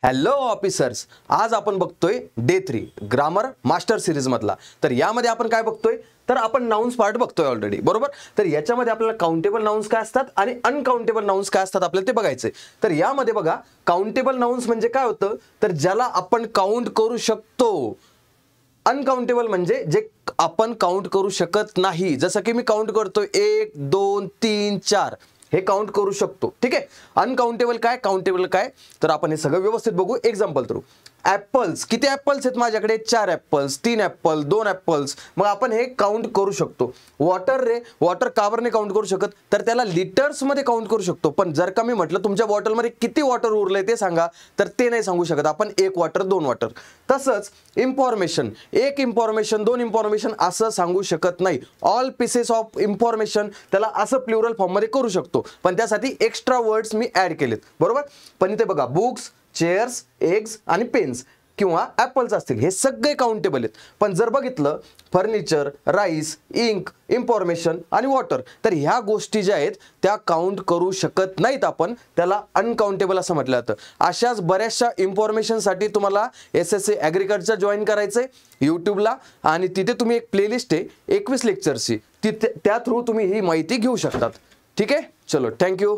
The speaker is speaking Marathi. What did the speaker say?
हॅलो ऑफिसर्स, आज आपण बघतोय डे 3 ग्रामर मास्टर सिरीज मधला। तर यामध्ये आपण काय बघतोय, तर आपण नाउन्स पार्ट बघतोय ऑलरेडी, बरोबर। तर याच्यामध्ये आपल्याला काउंटेबल नाउन्स काय असतात आणि अनकाउंटेबल नाउन्स काय असतात आपल्याला ते बघायचे। तर यामध्ये बघा, काउंटेबल नाउन्स म्हणजे काय होतं, तर ज्याला आपण काउंट करू शकतो। अनकाउंटेबल म्हणजे जे आपण काउंट करू शकत नाही, जसं की मी काउंट करतोय 1 2 3 4 हे काउंट करू शकतो, ठीक आहे। अनकाउंटेबल काय, काउंटेबल काय, तर आपण हे सगळं व्यवस्थित बघू एक्झाम्पल थ्रू। ॲपल्स, किती ॲपल्स आहेत माझ्याकडे, 4 ॲपल्स, 3 ॲपल, 2 ॲपल्स, मग आपण हे काउंट करू शकतो। वॉटर रे, वॉटर का बरं नाही काउंट करू शकत, तर त्याला लिटर्स मध्ये काउंट करू शकतो। पण जर का मी म्हटलं तुमच्या बॉटलमध्ये किती वॉटर उरलंय ते सांगा, तर ते नाही सांगू शकत आपण, 1 वॉटर 2 वॉटर। तसंच इन्फॉर्मेशन, 1 इन्फॉर्मेशन 2 इन्फॉर्मेशन असं सांगू शकत नाही। ऑल पीसेस ऑफ इन्फॉर्मेशन त्याला असं प्लुरल फॉर्म मध्ये करू शकतो, पण त्यासाठी एक्स्ट्रा वर्ड्स मी ऍड केलेत, बरोबर। पण इथे बघा, बुक्स, चेअर्स, एग्स आणि पेन्स किंवा ॲपल्स असतील, हे सगळे काउंटेबल आहेत। पण जर बघितलं फर्निचर, राईस, इंक, इन्फॉर्मेशन आणि वॉटर, तर ह्या गोष्टी ज्या आहेत त्या काउंट करू शकत नाहीत, आपण त्याला अनकाउंटेबल असं म्हटलं जातं। अशाच बऱ्याचशा इन्फॉर्मेशनसाठी तुम्हाला SSC ॲग्रिकल्चर जॉईन करायचंय यूट्यूबला, आणि तिथे तुम्ही एक प्लेलिस्ट आहे 21 लेक्चरची, त्या थ्रू तुम्ही ही माहिती घेऊ शकतात, ठीक आहे। चलो, थँक्यू।